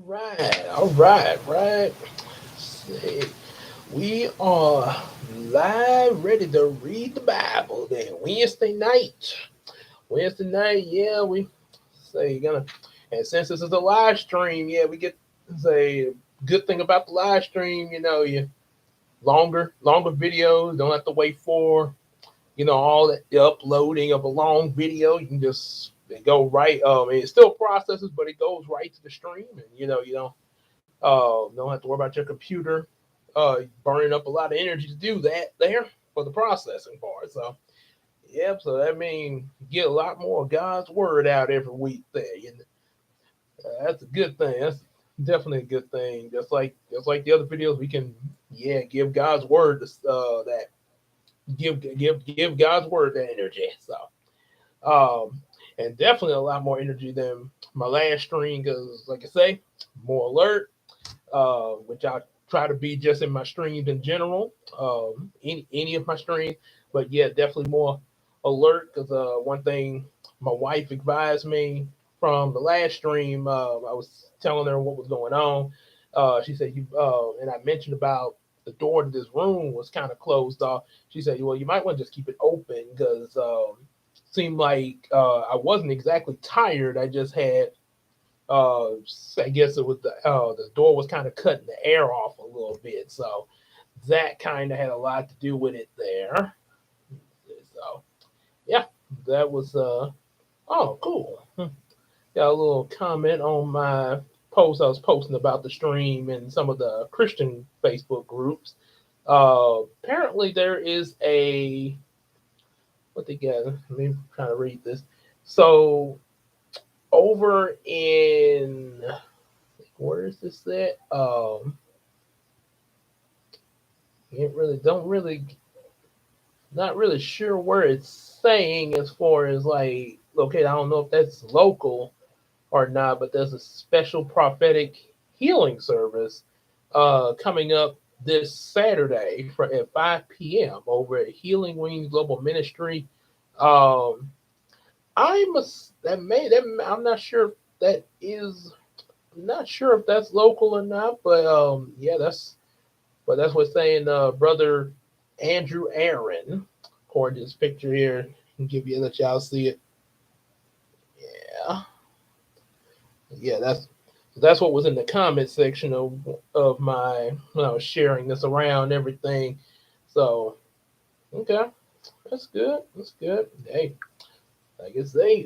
Right. Say, we are live, ready to read the Bible. Then Wednesday night, yeah, we say gonna, and since this is a live stream, yeah, we get say good thing about the live stream, you longer videos. Don't have to wait for all the uploading of a long video. You can just go right. It still processes, but it goes right to the stream, and you don't have to worry about your computer burning up a lot of energy to do that there for the processing part. So, yep. So that means you get a lot more of God's word out every week there. That's a good thing. That's definitely a good thing. Just like the other videos, we can give God's word that give God's word that energy. Um, and definitely a lot more energy than my last stream because, like I say, more alert, which I try to be just in my streams in general, any of my streams. But yeah, definitely more alert because one thing my wife advised me from the last stream, I was telling her what was going on. She said, and I mentioned about the door to this room was kind of closed off. She said, well, you might want to just keep it open because seemed like I wasn't exactly tired. I just had uh, I guess it was the door was kind of cutting the air off a little bit, so that kind of had a lot to do with it there. So yeah, that was oh cool. Got a little comment on my post I was posting about the stream and some of the Christian Facebook groups. Apparently there is a what they got. Let me try to read this. So over in where is this at? Can't really don't really not really sure where it's saying as far as like located. I don't know if that's local or not, but there's a special prophetic healing service coming up this Saturday at 5 p.m. over at Healing Wings Global Ministry. Um, I'm a, that may that I'm not sure if that is I'm not sure if that's local or not, but that's what's saying. Brother Andrew Aaron, according to this picture here, and give you let y'all see it. Yeah, yeah, that's what was in the comment section of my when I was sharing this around everything. So okay, that's good. That's good. Hey, like I say,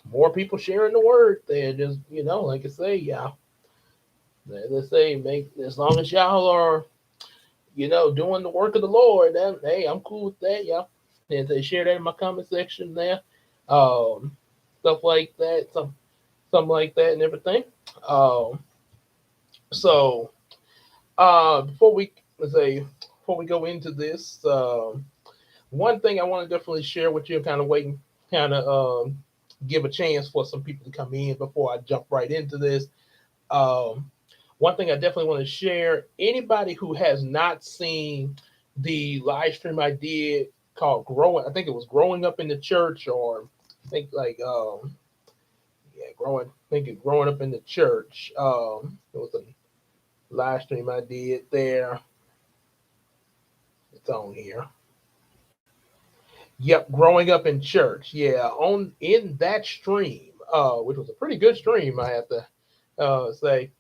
more people sharing the word. There, just like I say, yeah. Let's say, make as long as y'all are doing the work of the Lord. Then hey, I'm cool with that. Yeah, and they share that in my comment section there, um, stuff like that, something like that, and everything. Um, so before we let's say before we go into this, one thing I want to definitely share with you, kind of waiting, kind of give a chance for some people to come in before I jump right into this. Um, One thing I definitely want to share anybody who has not seen the live stream I did called Growing, I think it was Growing Up in the Church, or I think like, I think it's Growing Up in the Church. It was a live stream I did there. It's on here. Yep, Growing Up in Church. Yeah, on in that stream, which was a pretty good stream, I have to say.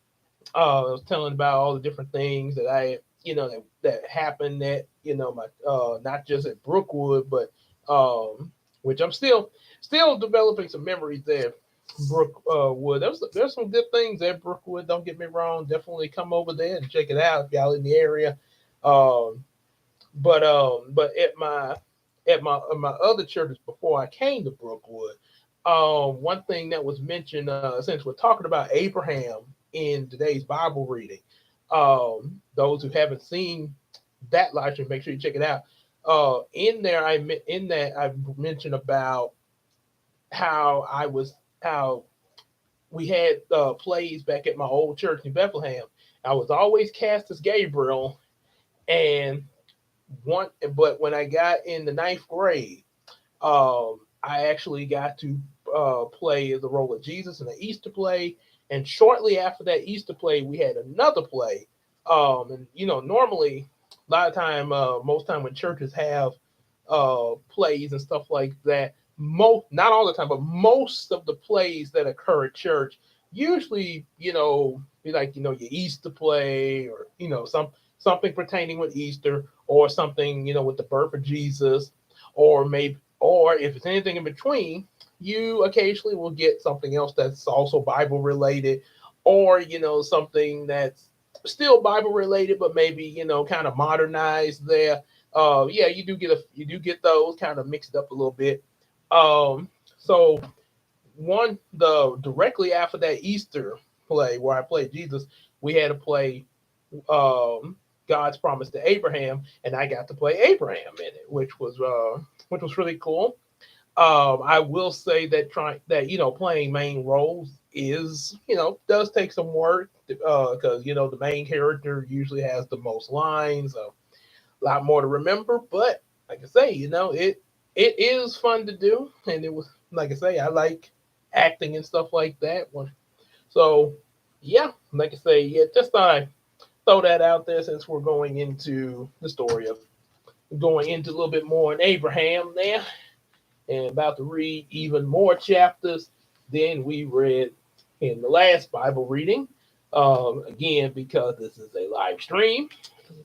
I was telling about all the different things that that happened at my not just at Brookwood, but which I'm still developing some memories there. Brookwood. There's some good things at Brookwood. Don't get me wrong. Definitely come over there and check it out if y'all in the area. Um, but at my other churches before I came to Brookwood, one thing that was mentioned since we're talking about Abraham in today's Bible reading, those who haven't seen that live stream, make sure you check it out. In that I mentioned about how we had plays back at my old church in Bethlehem. I was always cast as Gabriel, and one but when I got in the ninth grade, I actually got to play the role of Jesus in the Easter play, And shortly after that Easter play, we had another play. And normally, a lot of time, most time when churches have plays and stuff like that, not all the time, but most of the plays that occur at church usually, be like your Easter play, or something pertaining with Easter, or something with the birth of Jesus, or maybe, or if it's anything in between, you occasionally will get something else that's also Bible related, or something that's still Bible related, but maybe kind of modernized there. Yeah, you do get those kind of mixed up a little bit. So the directly after that Easter play where I played Jesus, we had to play God's promise to Abraham, and I got to play Abraham in it, which was really cool. I will say that playing main roles is does take some work, because the main character usually has the most lines, a lot more to remember. But like I say, it is fun to do, and it was, like I say, I like acting and stuff like that. So yeah, like I say, yeah, just thought I'd throw that out there since we're going into the story of going into a little bit more in Abraham there, and about to read even more chapters than we read in the last Bible reading. Again, because this is a live stream.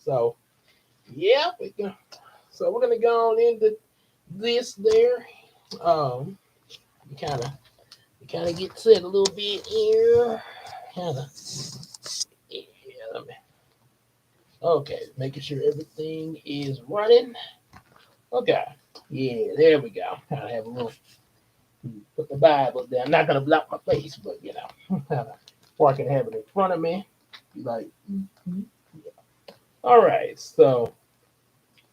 So, yeah, we're going to go on into this there. Um, kind of kind of get set a little bit here. Kind of, yeah, okay, making sure everything is running. Okay, yeah, there we go. Kind of have a little, put the Bible there. I'm not gonna block my face, but or I can have it in front of me. Be like, yeah. All right. So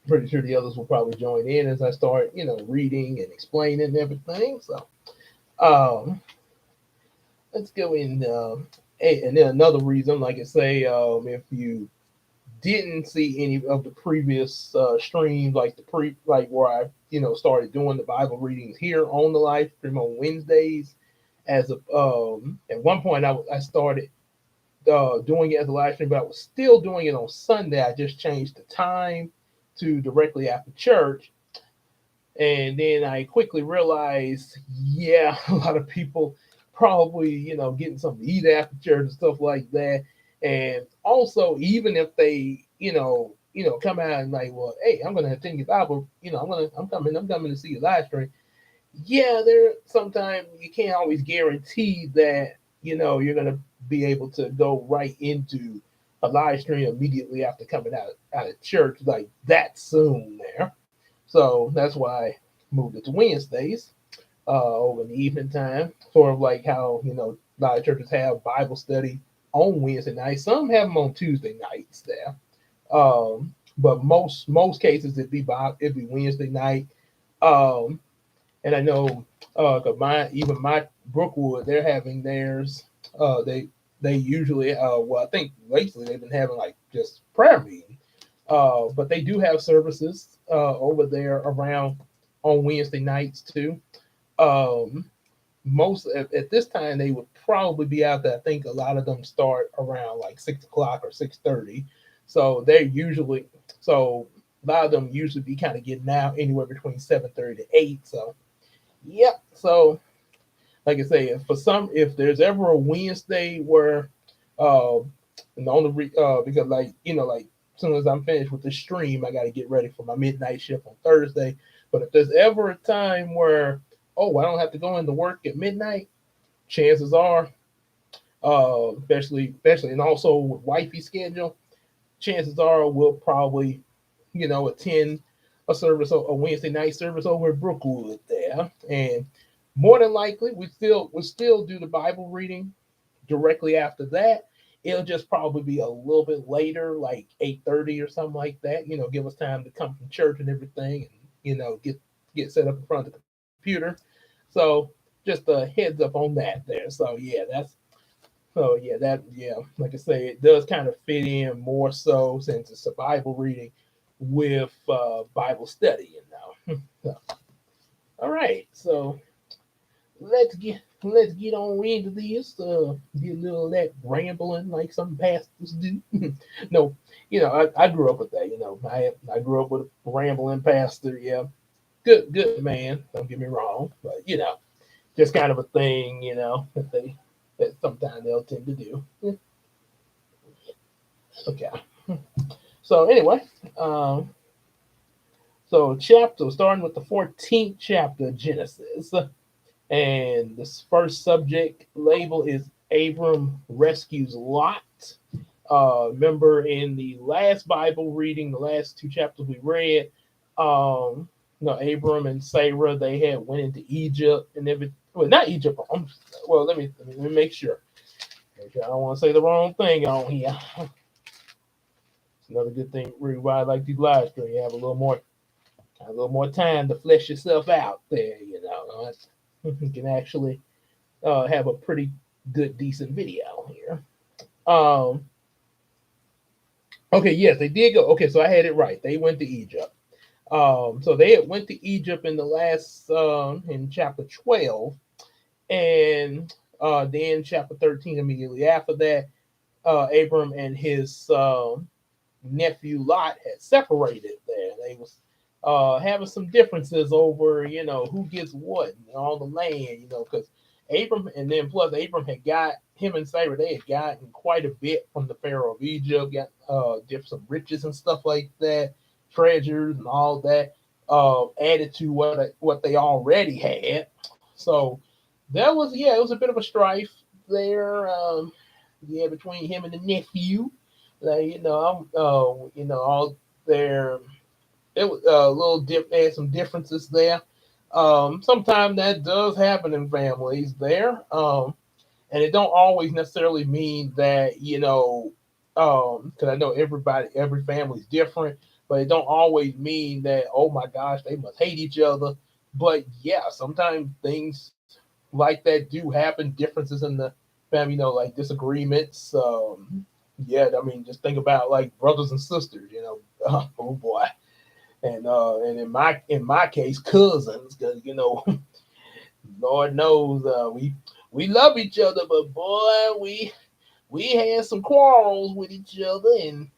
pretty sure the others will probably join in as I start, reading and explaining and everything. So um, let's go in. And then another reason, like I say, if you didn't see any of the previous streams, like like where I started doing the Bible readings here on the live stream on Wednesdays. As a At one point I started doing it as a live stream, but I was still doing it on Sunday. I just changed the time to directly after church, and then I quickly realized, yeah, a lot of people probably, getting something to eat after church and stuff like that. And also, even if they, come out and like, well, hey, I'm gonna attend your Bible, I'm coming to see your live stream. Yeah, there sometimes you can't always guarantee that, you're gonna be able to go right into a live stream immediately after coming out of church like that soon there. So that's why I moved it to Wednesdays, over the evening time, sort of like how a lot of churches have Bible study on Wednesday nights. Some have them on Tuesday nights there, but most cases it'd be Wednesday night. Um, and I know, 'cause my Brookwood, they're having theirs. They usually, well, I think lately they've been having like just prayer meeting. But they do have services over there around on Wednesday nights too. Um, most at this time they would probably be out there. I think a lot of them start around like 6 o'clock or 6:30. So they're usually so a lot of them usually be kind of getting out anywhere between 7:30 to 8. So yep. So like I say, if there's ever a Wednesday where uh and the only because like as soon as I'm finished with the stream, I got to get ready for my midnight shift on Thursday. But if there's ever a time where, oh, I don't have to go into work at midnight, chances are, especially and also with wifey schedule, chances are we'll probably attend a Wednesday night service over at Brookwood there, and more than likely we still do the Bible reading directly after that. It'll just probably be a little bit later, like 8:30 or something like that. Give us time to come from church and everything, and get set up in front of the computer. So just a heads up on that there. So yeah, like I say, it does kind of fit in more so since it's a Bible reading with Bible study. So, all right, so let's get on into this. Get a little of that rambling like some pastors do. No, I grew up with that. I grew up with a rambling pastor. Yeah, good man. Don't get me wrong, but just kind of a thing. That sometimes they'll tend to do. Okay. So anyway, um, so chapter starting with the 14th chapter of Genesis. And this first subject label is Abram rescues Lot. Remember in the last Bible reading, the last two chapters we read, Abram and Sarah, they had went into Egypt and everything. Well, not Egypt. Well, let me make sure. I don't want to say the wrong thing on here. It's another good thing. Really, why I like these live streams. You have a little more time to flesh yourself out there. You can actually have a pretty good, decent video here. Um, okay, yes, they did go. Okay, so I had it right. They went to Egypt. So they had went to Egypt in the last in chapter 12, and then chapter 13 immediately after that, Abram and his nephew Lot had separated there. They was having some differences over, who gets what and all the land, because Abram and then plus Abram had got him and Sarah, they had gotten quite a bit from the Pharaoh of Egypt, got some riches and stuff like that, treasures and all that, added to what they already had. So that was it was a bit of a strife there, between him and the nephew. Like, all their it was a little they had some differences there. Sometimes that does happen in families there. And it don't always necessarily mean that, because I know every family's different, but it don't always mean that, oh my gosh, they must hate each other. But yeah, sometimes things like that do happen, differences in the family, like disagreements. Yeah, I mean, just think about like brothers and sisters, oh boy. And in my case, cousins, because Lord knows we love each other, but boy, we had some quarrels with each other, and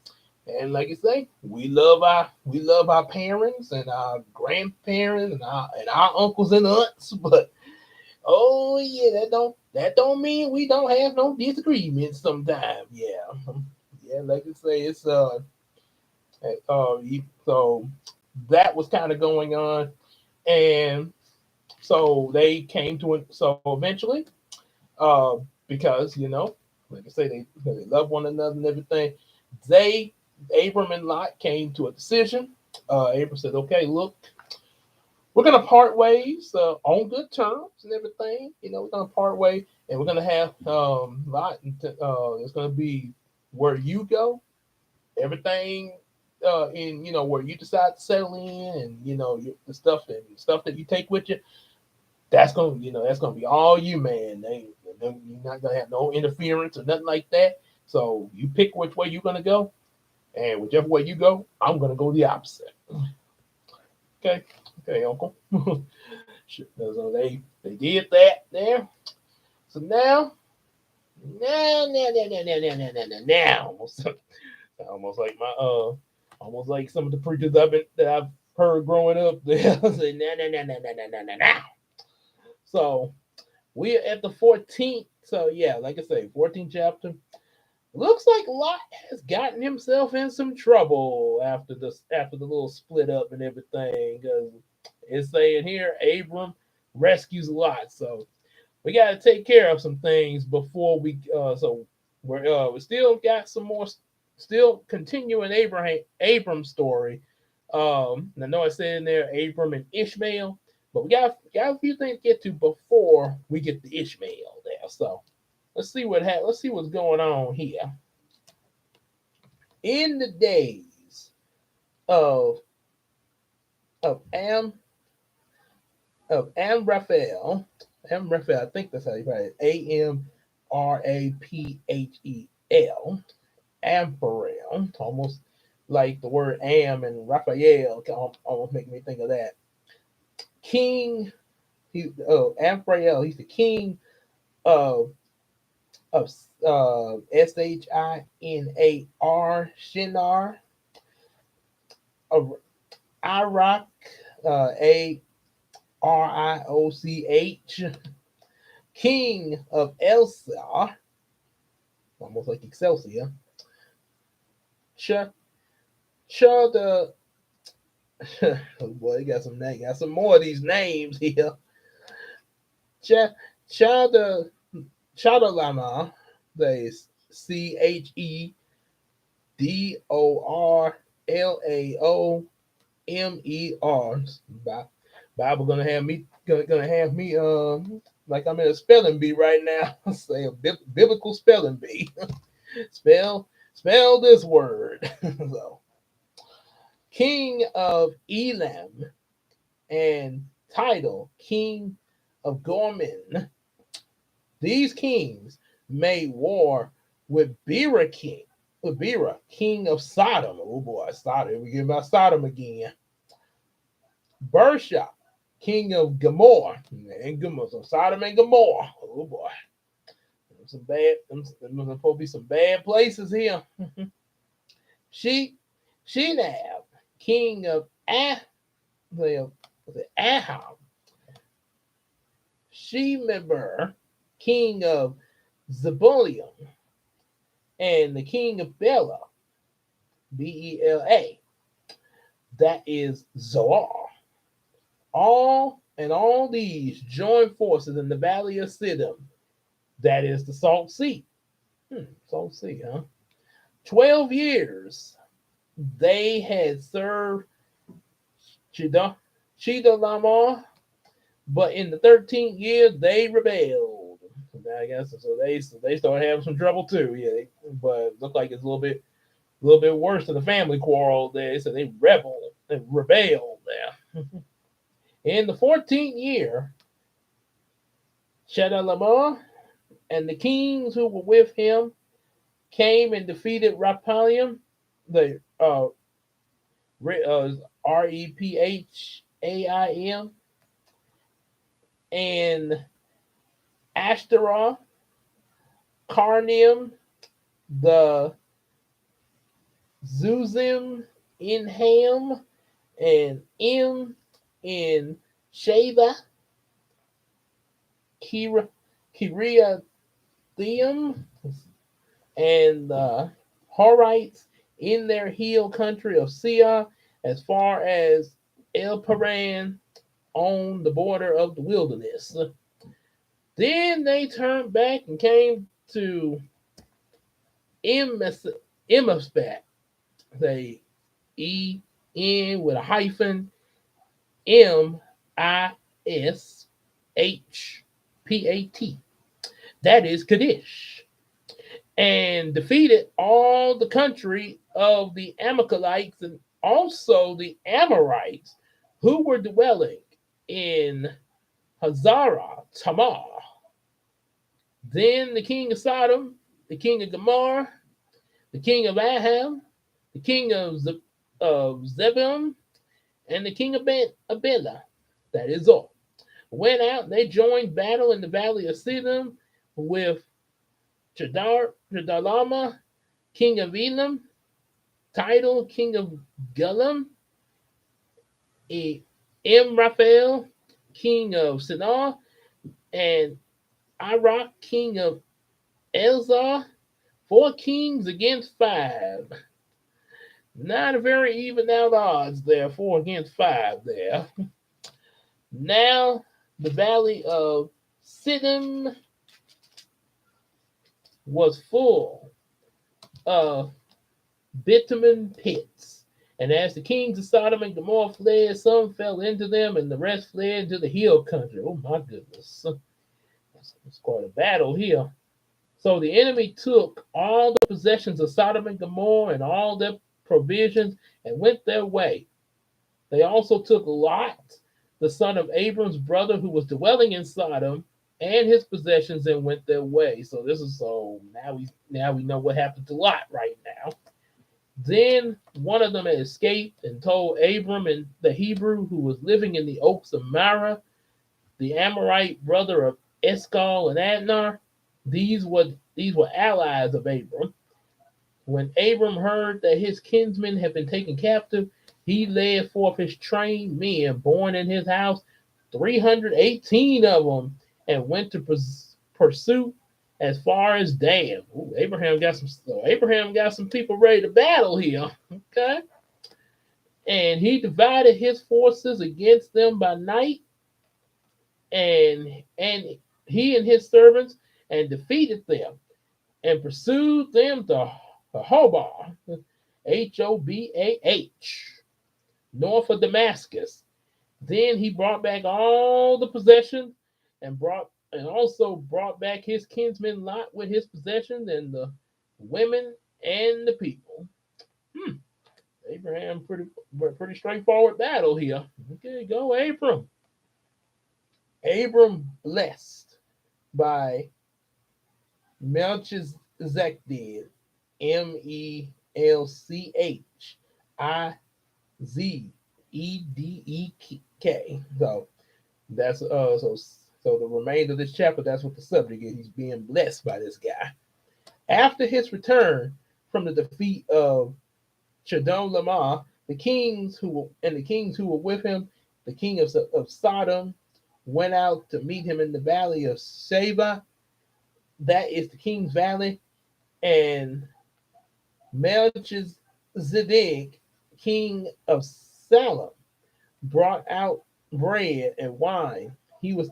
like I say, we love our parents and our grandparents and our uncles and aunts, but oh yeah, that don't mean we don't have no disagreements sometimes. Yeah, like I say, it's so that was kind of going on, and so they came to it. So eventually, uh, because like I say, they love one another and everything. They Abram and Lot came to a decision. Abram said, "Okay, look, we're gonna part ways on good terms and everything. We're gonna part ways, and we're gonna have Lot. It's gonna be where you go, everything." In where you decide to settle in, and the stuff that you take with you, that's gonna be all you, man. You're not gonna have no interference or nothing like that. So you pick which way you're gonna go, and whichever way you go, I'm gonna go the opposite. Okay, okay, Uncle. So they did that there. So now, almost like almost like some of the preachers that I've heard growing up. They say now. So we're at the 14th. So yeah, like I say, 14th chapter. Looks like Lot has gotten himself in some trouble after the little split up and everything. Because it's saying here, Abram rescues Lot. So we got to take care of some things before we. So we still got some more. Still continuing Abram's story. I know I said in there Abram and Ishmael, but we got a few things to get to before we get to Ishmael there. So let's see what's going on here. In the days of of Am of Amraphel, I think that's how you write it. Amraphel, Ampharael, almost like the word Am and Raphael, almost make me think of that. King Amphrael. He's the king of Shinar, Shinar, of Iraq, Arioch, king of Elsa, almost like Excelsior, Ch, the oh boy, you got some more of these names here. Ch, the Chadalama, that is Chedorlaomer. Bible gonna have me like I'm in a spelling bee right now. Say a biblical spelling bee. spell this word. So, king of Elam and title king of Gorman. These kings made war with Bera, king of Sodom. Oh boy, Sodom. We get about Sodom again. Bersha, king of Gomorrah. And Gomorrah. So Sodom and Gomorrah. Oh boy. Some bad, them supposed to be some bad places here. Shinab, king of Ahab. Shemeber, king of Zebulun, and the king of Bela, Bela, that is Zoar. All these joined forces in the valley of Siddim, that is the Salt Sea. Salt Sea, huh? 12 years they had served Chedorlaomer, but in the 13th year they rebelled. I guess so. They started having some trouble too. Yeah, but it looked like it's a little bit worse than the family quarrel there. So they rebelled there. In the 14th year, Chedorlaomer and the kings who were with him came and defeated Rephaim, the Rephaim, and Ashtaroth, Carnim, the Zuzim in Ham, and M in Sheva, Kiriathaim, and the Horites in their hill country of Sia, as far as El Paran on the border of the wilderness. Then they turned back and came to Emmasphat, say E-N with a hyphen, Mishpat. That is Kadesh. And defeated all the country of the Amalekites and also the Amorites who were dwelling in Hazarah Tamar. Then the king of Sodom, the king of Gomorrah, the king of Aham, the king of Zebulun, and the king of Bela, that is all, went out and they joined battle in the valley of Siddim with Chedorlaomer, king of Elam, title king of Gulam, Amraphel, king of Shinar, and Iraq, king of Elzar. 4 kings against 5. Not a very even out odds there, 4 against 5 there. Now the valley of Siddim was full of bitumen pits. And as the kings of Sodom and Gomorrah fled, some fell into them, and the rest fled into the hill country. Oh my goodness. It's quite a battle here. So the enemy took all the possessions of Sodom and Gomorrah and all their provisions and went their way. They also took Lot, the son of Abram's brother, who was dwelling in Sodom, and his possessions and went their way. So now we know what happened to Lot right now. Then one of them had escaped and told Abram and the Hebrew who was living in the oaks of Marah the Amorite brother of Eshcol and Adnar. These were allies of Abram. When Abram heard that his kinsmen had been taken captive, he led forth his trained men born in his house, 318 of them, and went to pursue as far as Dan. Ooh, Abraham got some people ready to battle here. Okay. And he divided his forces against them by night, and he and his servants, and defeated them, and pursued them to Hobah, Hobah, north of Damascus. Then he brought back all the possessions, and also brought back his kinsman Lot with his possessions, and the women and the people. Hmm. Abraham, pretty straightforward battle here. Okay, go Abram. Abram blessed by Melchizedek, Melchizedek. So that's so the remainder of this chapter, that's what the subject is. He's being blessed by this guy. After his return from the defeat of Chedorlaomer, the kings who were with him, the king of Sodom, went out to meet him in the valley of Sheba. That is the king's valley. And Melchizedek, king of Salem, brought out bread and wine. He was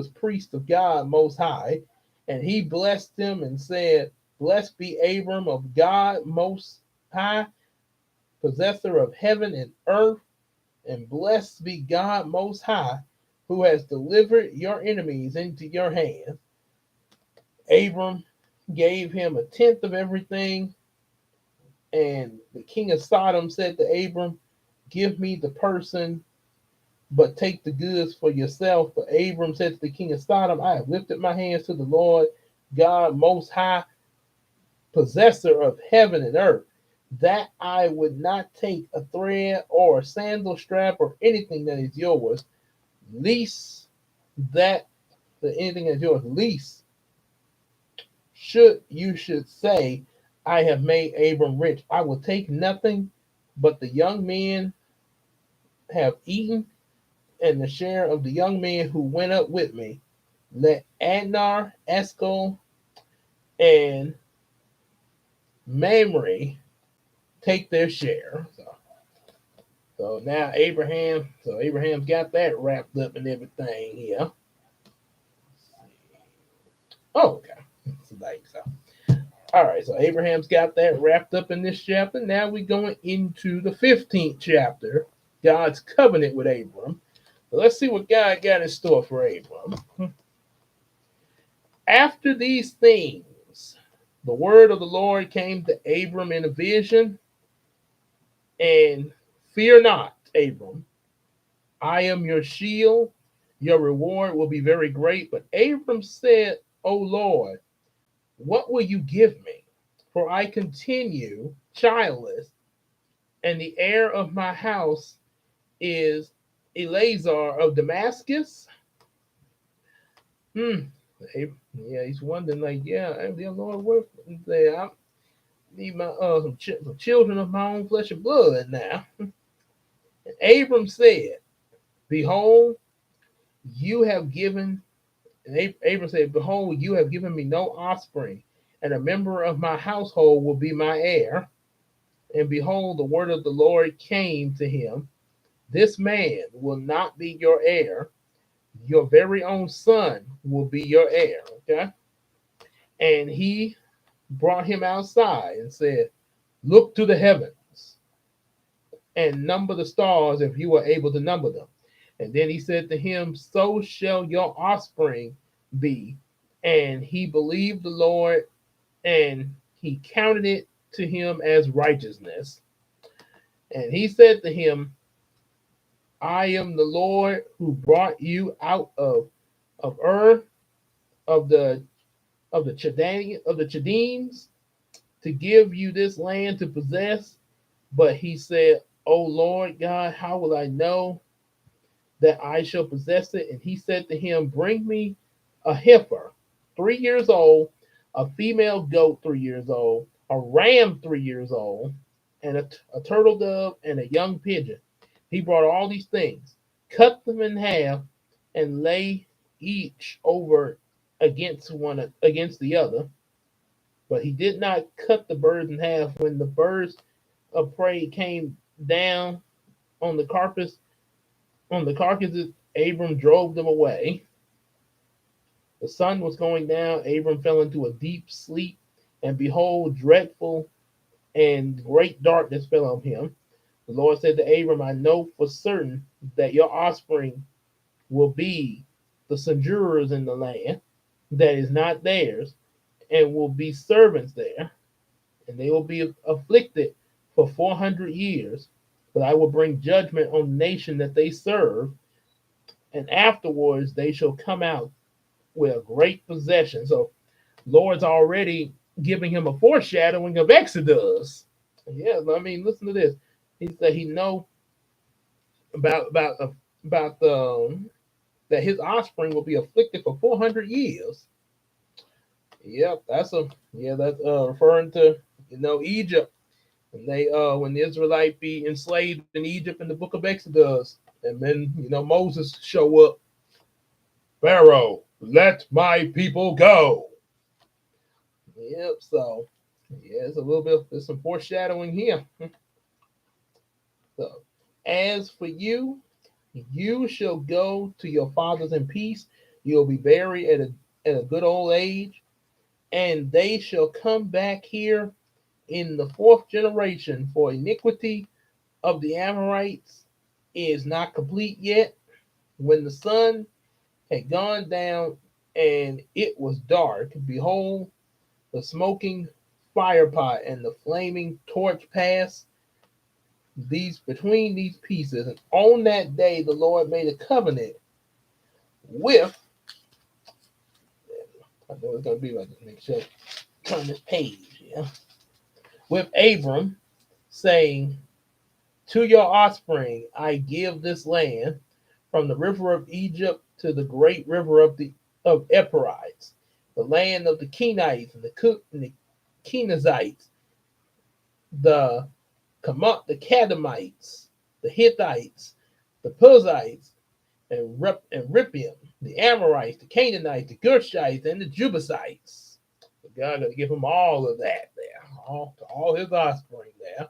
priest of God Most High, and he blessed him and said, "Blessed be Abram of God Most High, possessor of heaven and earth, and blessed be God Most High, who has delivered your enemies into your hands." Abram gave him a tenth of everything, and the king of Sodom said to Abram, "Give me the person, but take the goods for yourself." But Abram said to the king of Sodom, "I have lifted my hands to the Lord God Most High, possessor of heaven and earth, that I would not take a thread or a sandal strap or anything that is yours, least that anything that is yours, least should say, I have made Abram rich. I will take nothing but the young men have eaten, and the share of the young men who went up with me. Let Adnar, Eshcol, and Mamre take their share." So now Abraham's got that wrapped up and everything here. Oh, okay. So, all right, so Abraham's got that wrapped up in this chapter. Now we're going into the 15th chapter, God's covenant with Abram. So let's see what God got in store for Abram. After these things, the word of the Lord came to Abram in a vision, and fear not, Abram. I am your shield. Your reward will be very great. But Abram said, O Lord, what will you give me? For I continue childless, and the heir of my house is Eleazar of Damascus. Yeah, he's wondering, like, yeah, Lord, what? I need my some children of my own flesh and blood now. And Abram said, Behold, you have given, and Abram said, Behold, you have given me no offspring, and a member of my household will be my heir. And behold, the word of the Lord came to him, This man will not be your heir. Your very own son will be your heir. Okay? And he brought him outside and said, Look to the heavens and number the stars if you are able to number them. And then he said to him, So shall your offspring be. And he believed the Lord, and he counted it to him as righteousness. And he said to him, I am the Lord who brought you out of Ur of the Chaldeans to give you this land to possess. But he said, O Lord God, how will I know that I shall possess it? And he said to him, bring me a heifer, 3 years old, a female goat, 3 years old, a ram, 3 years old, and a turtle dove and a young pigeon. He brought all these things, cut them in half, and lay each over against the other. But he did not cut the birds in half. When the birds of prey came down on the carcass on the carcasses, Abram drove them away. The sun was going down. Abram fell into a deep sleep, and behold, dreadful and great darkness fell on him. The Lord said to Abram, I know for certain that your offspring will be the sojourners in the land that is not theirs, and will be servants there, and they will be afflicted for 400 years. But I will bring judgment on the nation that they serve, and afterwards they shall come out with a great possession. So, Lord's already giving him a foreshadowing of Exodus. Yeah, I mean, listen to this. He said he know about the that his offspring will be afflicted for 400 years. Yep, that's referring to Egypt, and they when the Israelite be enslaved in Egypt in the book of Exodus, and then Moses show up. Pharaoh, let my people go. Yep. So yeah, it's a little bit. There's some foreshadowing here. So, as for you, you shall go to your fathers in peace. You'll be buried at a good old age, and they shall come back here in the fourth generation. For iniquity of the Amorites is not complete yet. When the sun had gone down and it was dark, behold, the smoking firepot and the flaming torch passed these between these pieces. And on that day the Lord made a covenant with, I know it's gonna be like this, make sure turn this page, yeah. With Abram, saying, to your offspring I give this land, from the river of Egypt to the great river of Eperites, the land of the Kenites and the Kenizzites, the the Kadamites, the Hittites, the Perizzites, and Ripim, the Amorites, the Canaanites, the Gershites, and the Jebusites. So God going to give him all of that there, all his offspring there.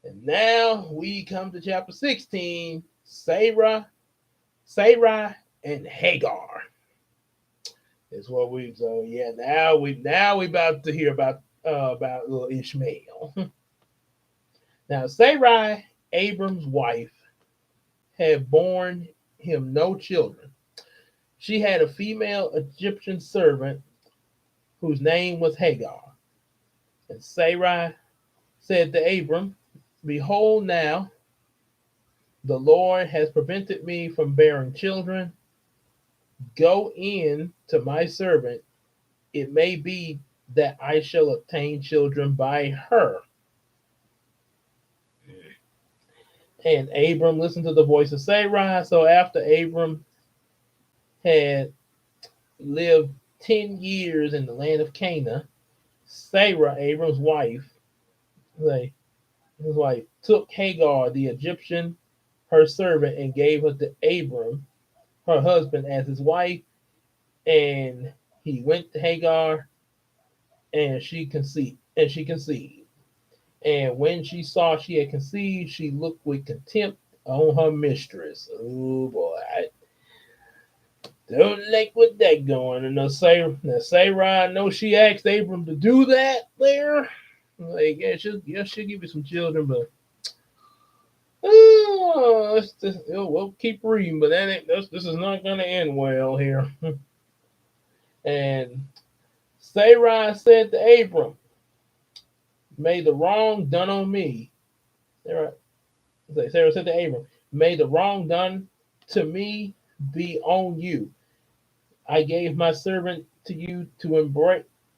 And now we come to chapter 16, Sarai, and Hagar. Is what we now we about to hear about little Ishmael. Now Sarai, Abram's wife, had borne him no children. She had a female Egyptian servant whose name was Hagar. And Sarai said to Abram, behold, now the Lord has prevented me from bearing children. Go in to my servant. It may be that I shall obtain children by her. And Abram listened to the voice of Sarai. So after Abram had lived 10 years in the land of Canaan, Sarah, Abram's wife, his wife, took Hagar, the Egyptian, her servant, and gave her to Abram, her husband, as his wife. And he went to Hagar, and she conceived. And when she saw she had conceived, she looked with contempt on her mistress. Oh boy, I don't like what that going. And Sarai, I know she asked Abram to do that there. Like, yeah, she'll give you some children, but we'll keep reading. But this is not going to end well here. And Sarai said to Abram, may the wrong done on me. Sarah said to Abram, may the wrong done to me be on you. I gave my servant to you to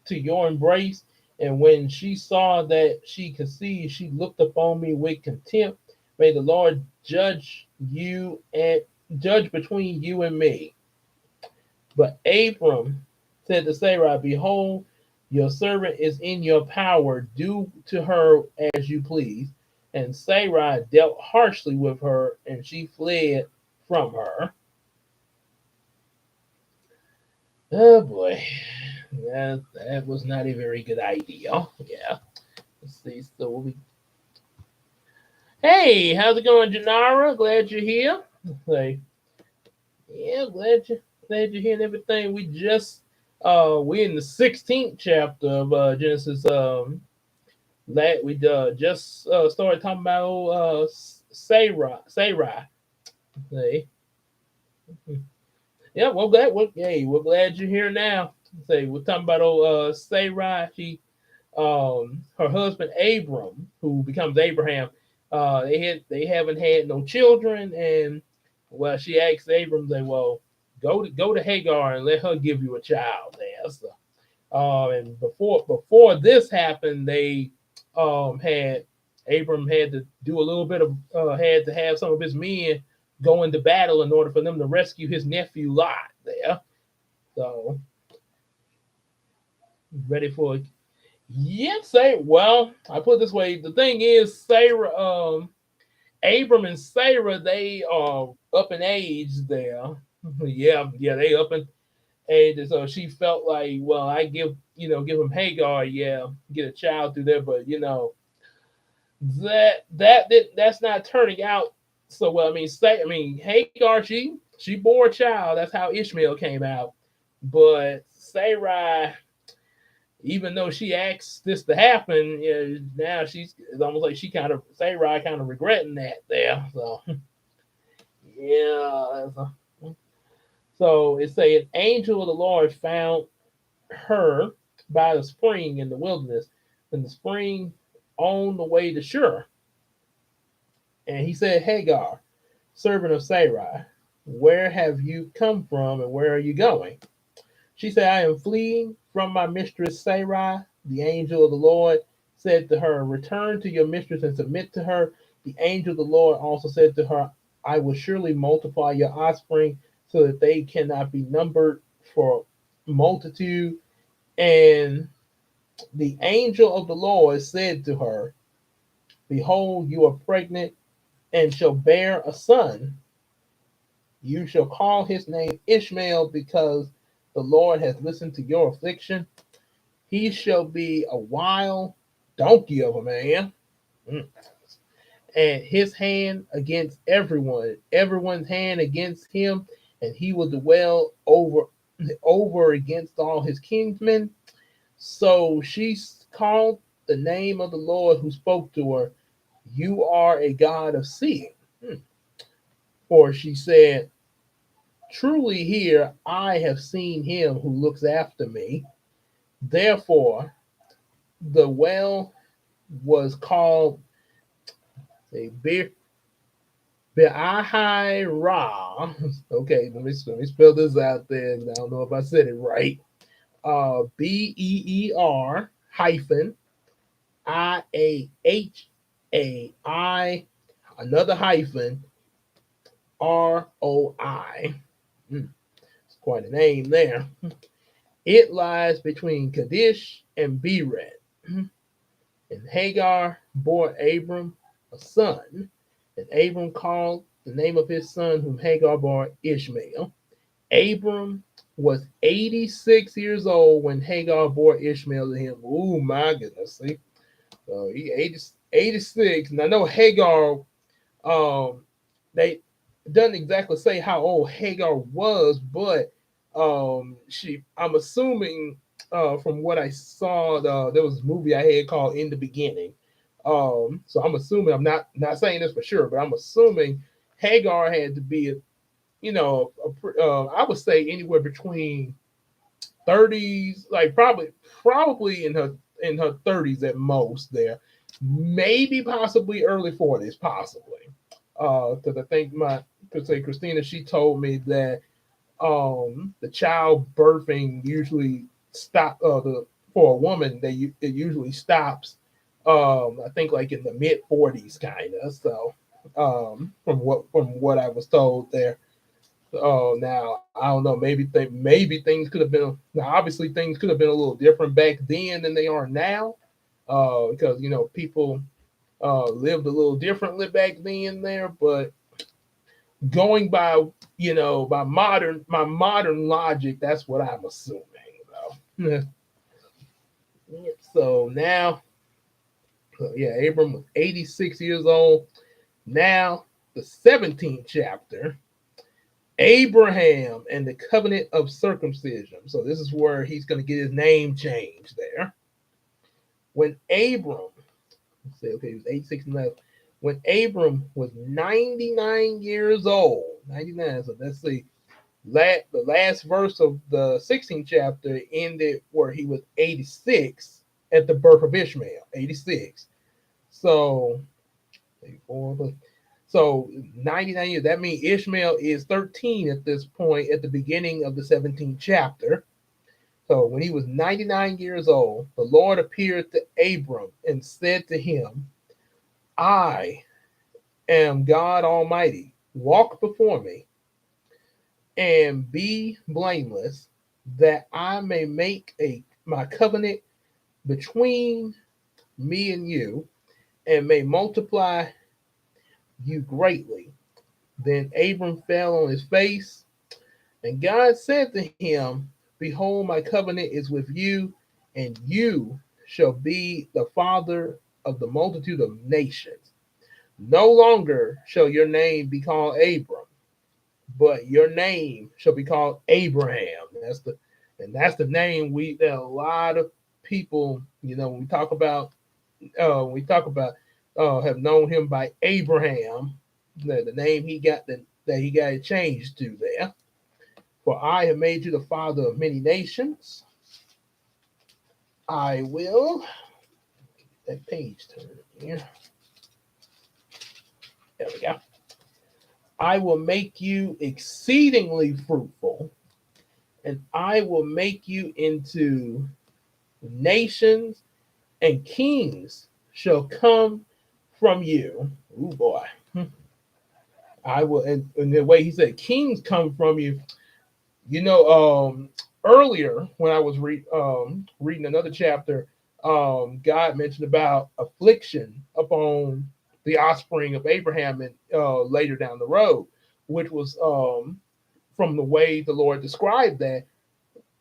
your embrace, and when she saw that she conceived, she looked upon me with contempt. May the Lord judge between you and me. But Abram said to Sarai, behold, your servant is in your power. Do to her as you please. And Sarai dealt harshly with her, and she fled from her. Oh boy, that was not a very good idea. Yeah. Let's see. So we'll be. Hey, how's it going, Janara? Glad you're here. Like, yeah, glad you're here and everything. We in the 16th chapter of Genesis. We just started talking about Sarai. Say, yeah, we're glad you're here now. Say, we're talking about Sarai. Her husband Abram, who becomes Abraham. They haven't had no children, and well, she asked Abram, say, well, go to Hagar and let her give you a child there. So, and before this happened, they had Abram had to do a little bit of had to have some of his men go into battle in order for them to rescue his nephew Lot there. So ready for yes, say well, I put it this way. The thing is, Sarah, Abram and Sarah, they are up in age there. Yeah, they up in age. And so she felt like, well, I give him Hagar, yeah, get a child through there, but that's not turning out so well. Hagar, she bore a child. That's how Ishmael came out. But Sarai, even though she asked this to happen, now it's almost like Sarai kind of regretting that there. So yeah. So it say an angel of the Lord found her by the spring in the wilderness, in the spring on the way to Shur. And he said, Hagar, servant of Sarai, where have you come from and where are you going? She said, I am fleeing from my mistress Sarai. The angel of the Lord said to her, return to your mistress and submit to her. The angel of the Lord also said to her, I will surely multiply your offspring so that they cannot be numbered for multitude. And the angel of the Lord said to her, behold, you are pregnant and shall bear a son. You shall call his name Ishmael because the Lord has listened to your affliction. He shall be a wild donkey of a man, and his hand against everyone's hand against him, and he will dwell over against all his kinsmen. So she called the name of the Lord who spoke to her, you are a God of seeing. For she said, truly here I have seen him who looks after me. Therefore, the well was called a Be'ahai Ra. Okay, let me spell this out there. I don't know if I said it right. BEER hyphen IAHAI, another hyphen ROI. It's quite a name there. It lies between Kadesh and Bered. And Hagar bore Abram a son, and Abram called the name of his son, whom Hagar bore Ishmael. Abram was 86 years old when Hagar bore Ishmael to him. Oh my goodness! See, so he 86. And I know Hagar. They doesn't exactly say how old Hagar was, but I'm assuming from what I saw, there was a movie I had called In the Beginning. So I'm assuming, I'm not saying this for sure, but I'm assuming Hagar had to be I would say anywhere between 30s, like probably in her 30s at most there, maybe possibly early 40s, possibly. Because I think Christina, she told me that the child birthing usually stop for a woman, it usually stops I think like in the mid 40s kind of. So from what I was told there. Oh, now I don't know. Maybe things could have been. Now, obviously, things could have been a little different back then than they are now, because people lived a little differently back then there. But going by by modern logic, that's what I'm assuming. Though. So now, yeah, Abram was 86 years old. Now, the 17th chapter. Abraham and the covenant of circumcision. So this is where he's going to get his name changed there. When Abram, let's say, okay, he was 86 and left. When Abram was 99 years old, 99, so let's see, the last verse of the 16th chapter ended where he was 86 at the birth of Ishmael, 86. So, 84, so 99 years, that means Ishmael is 13 at this point at the beginning of the 17th chapter. So when he was 99 years old, the Lord appeared to Abram and said to him, I am God Almighty. Walk before me and be blameless, that I may make my covenant between me and you, and may multiply you greatly. Then Abram fell on his face, and God said to him, behold, my covenant is with you, and you shall be the father of the multitude of nations. No longer shall your name be called Abram, but your name shall be called Abraham. That's the name that a lot of people, when we talk about have known him by Abraham, the name that he got it changed to there. For I have made you the father of many nations. I will that page turn here. There we go. I will make you exceedingly fruitful, and I will make you into nations, and kings shall come from you. Oh boy. I will, and the way he said, kings come from you. Earlier when I was reading another chapter, God mentioned about affliction upon the offspring of Abraham, and later down the road, which was from the way the Lord described that,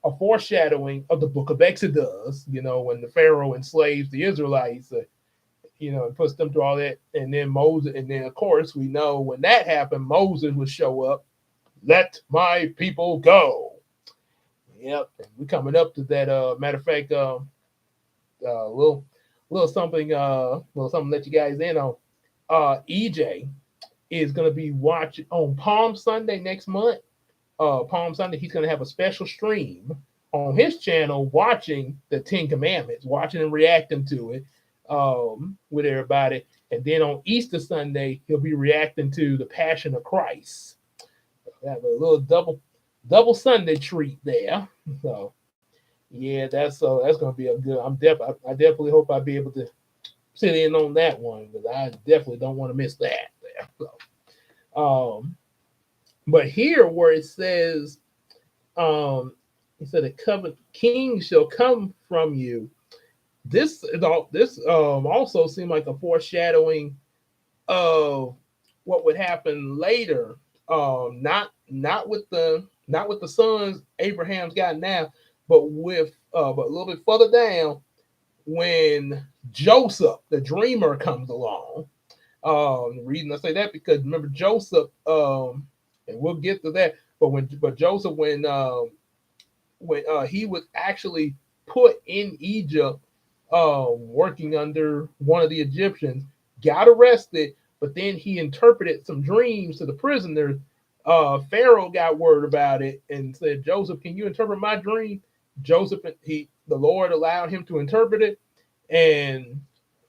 a foreshadowing of the book of Exodus. When the Pharaoh enslaves the Israelites, and puts them through all that, and then Moses, and then of course we know when that happened, Moses would show up. Let my people go. Yep, we're coming up to that. Matter of fact, little something to let you guys in on. EJ is going to be watching on Palm Sunday next month. Palm Sunday, he's going to have a special stream on his channel, watching the Ten Commandments, watching and reacting to it with everybody. And then on Easter Sunday, he'll be reacting to the Passion of Christ. Have a little double Sunday treat there. So yeah, that's going to be a good. I definitely hope I'll be able to sit in on that one, because I definitely don't want to miss that there. So, but here where it says, he said, "The covenant king shall come from you." This also seemed like a foreshadowing of what would happen later. Not with the sons Abraham's got now, but a little bit further down, when Joseph, the dreamer, comes along. The reason I say that, because remember Joseph, and we'll get to that. But Joseph, when he was actually put in Egypt, working under one of the Egyptians, got arrested, but then he interpreted some dreams to the prisoners. Pharaoh got word about it and said, Joseph, can you interpret my dream? The Lord allowed him to interpret it, and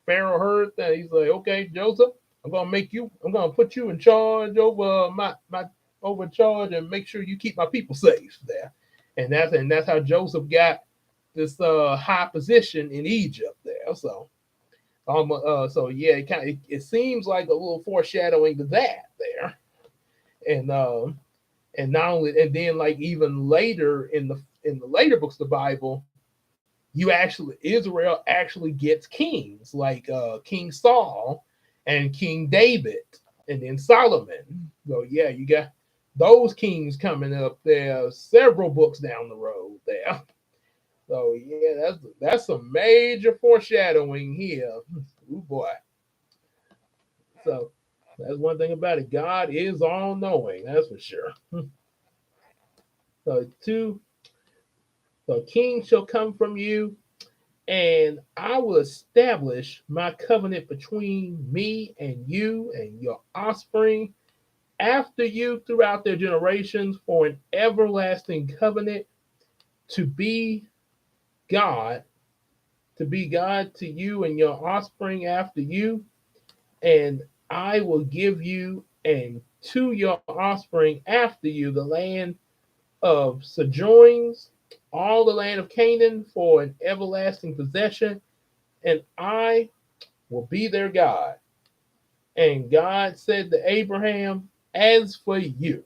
Pharaoh heard that. He's like, okay, Joseph, I'm gonna put you in charge over over charge, and make sure you keep my people safe there. And that's how Joseph got this high position in Egypt there. So So yeah, it seems like a little foreshadowing to that there, and not only, and then like even later in the later books of the Bible, you actually Israel actually gets kings like King Saul and King David, and then Solomon. So yeah, you got those kings coming up there several books down the road there. So yeah, that's some major foreshadowing here. Oh boy. So that's one thing about it. God is all knowing, that's for sure. So two, the king shall come from you, and I will establish my covenant between me and you and your offspring after you throughout their generations for an everlasting covenant to be God, to be God to you and your offspring after you, and I will give you and to your offspring after you the land of sojourns, all the land of Canaan for an everlasting possession, and I will be their God. And God said to Abraham, as for you,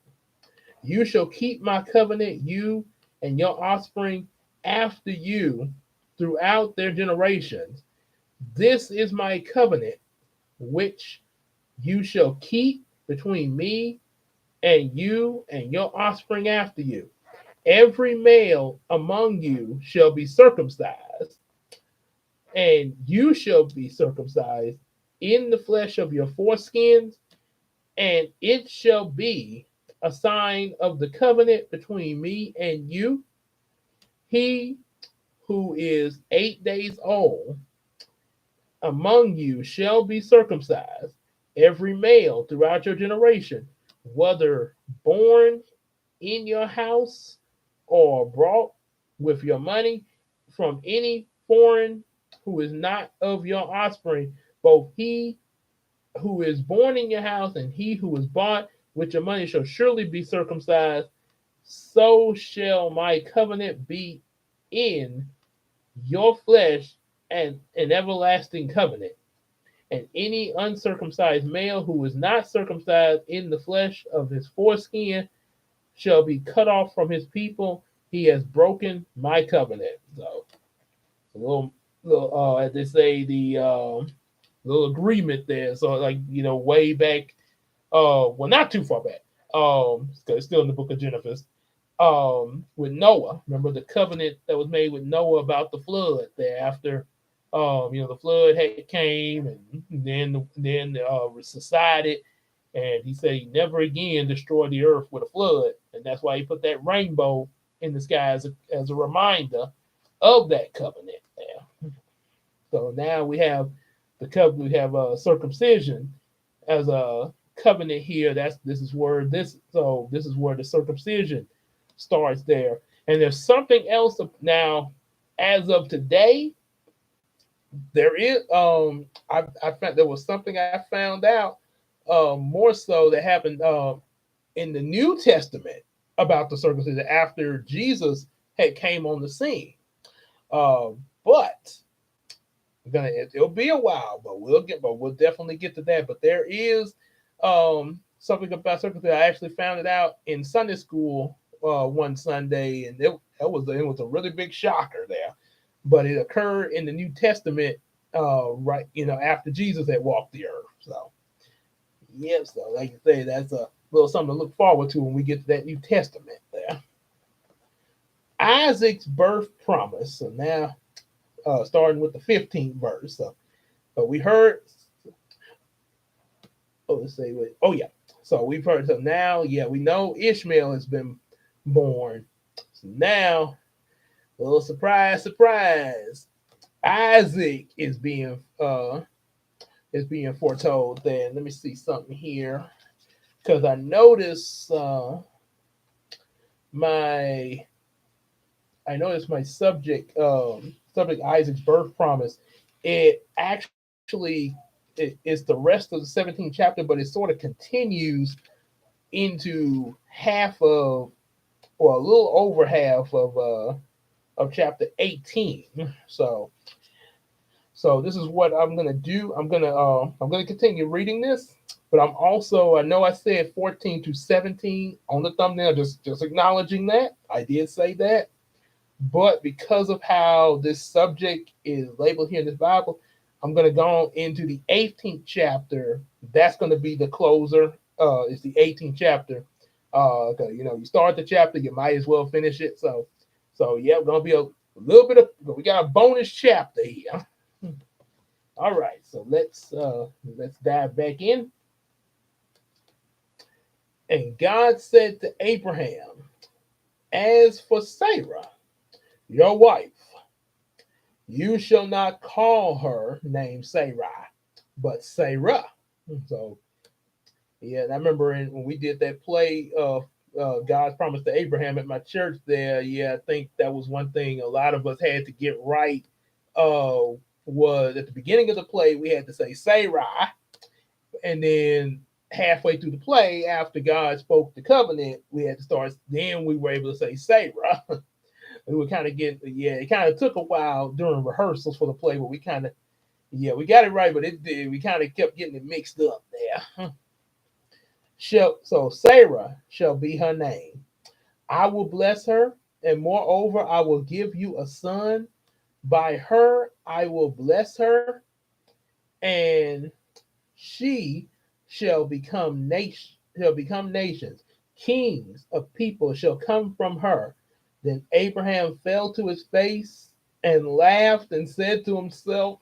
you shall keep my covenant, you and your offspring after you throughout their generations. This is my covenant, which you shall keep between me and your offspring after you. Every male among you shall be circumcised, and you shall be circumcised in the flesh of your foreskins, and it shall be a sign of the covenant between me and you. He who is 8 days old among you shall be circumcised, every male throughout your generation, whether born in your house or brought with your money from any foreign who is not of your offspring, both he who is born in your house and he who is bought with your money shall surely be circumcised. So shall my covenant be in your flesh and an everlasting covenant. And any uncircumcised male who is not circumcised in the flesh of his foreskin shall be cut off from his people. He has broken my covenant. So, a as they say, the little agreement there. So, like, way back, well, not too far back, because it's still in the book of Genesis, with Noah. Remember the covenant that was made with Noah about the flood there after, the flood had came and then subsided, and he said he never again destroy the earth with a flood, and that's why he put that rainbow in the sky as a reminder of that covenant there. So now we have the covenant, we have circumcision as a covenant here. This is where the circumcision starts there. And there's something else now, as of today, there is I found there was something I found out more so that happened in the New Testament about the circumcision after Jesus had came on the scene. But it'll be a while, but we'll definitely get to that. But there is something about circumcision. I actually found it out in Sunday school one Sunday, and it was a really big shocker there. But it occurred in the New Testament, right? After Jesus had walked the earth. So yeah, so like you say, that's a little something to look forward to when we get to that New Testament there. Isaac's birth promise. So now, starting with the 15th verse. So we heard. Oh, let's say wait. Oh yeah. So we've heard. So now, yeah, we know Ishmael has been born. So now, a little surprise, surprise. Isaac is being foretold. Then let me see something here, because I noticed my my subject Isaac's birth promise. It actually it's the rest of the 17th chapter, but it sort of continues into half of, or a little over half of chapter 18. So So this is what I'm gonna do. I'm gonna continue reading this, but I'm also, I know I said 14 to 17 on the thumbnail, just acknowledging that I did say that, but because of how this subject is labeled here in this Bible, I'm gonna go on into the 18th chapter. That's gonna be the closer. It's the 18th chapter. 'Cause, you start the chapter, you might as well finish it. So yeah, gonna be a little bit of, we got a bonus chapter here. All right, so let's dive back in. And God said to Abraham, "As for Sarah, your wife, you shall not call her name Sarai, but Sarah." So yeah, and I remember when we did that play of God's promise to Abraham at my church there. Yeah, I think that was one thing a lot of us had to get right. Uh, was at the beginning of the play we had to say Sarai, and then halfway through the play, after God spoke the covenant, we had to start. Then we were able to say Sarah. We were kind of getting, yeah. It kind of took a while during rehearsals for the play, but we kind of, yeah, we got it right, but it did. We kind of kept getting it mixed up there. So Sarah shall be her name. I will bless her, and moreover, I will give you a son. By her I will bless her, and she shall become nations. Kings of people shall come from her. Then Abraham fell to his face and laughed and said to himself,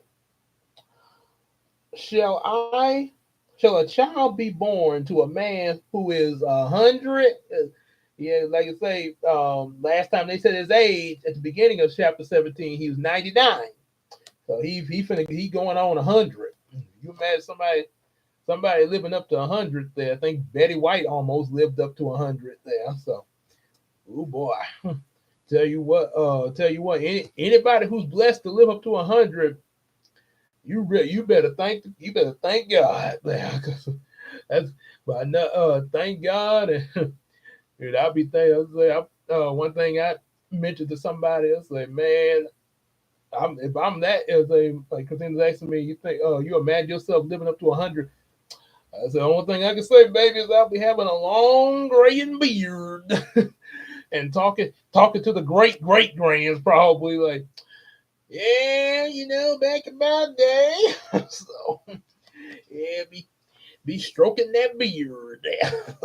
Shall I shall a child be born to a man who is 100? Yeah, like I say, last time they said his age at the beginning of chapter 17, he was 99. So he going on 100. You imagine somebody living up to 100 there. I think Betty White almost lived up to 100 there. So, oh boy, tell you what, anybody who's blessed to live up to 100, you better thank God there. 'Cause that's, but thank God, and dude, I'll be thinking. One thing I mentioned to somebody else, like, man, if I'm that, as a like, Christina's asking me, you think, you imagine yourself living up to 100? That's the only thing I can say, baby, is I'll be having a long graying beard and talking to the great grands, probably like, yeah, back in my day. So yeah, be stroking that beard there.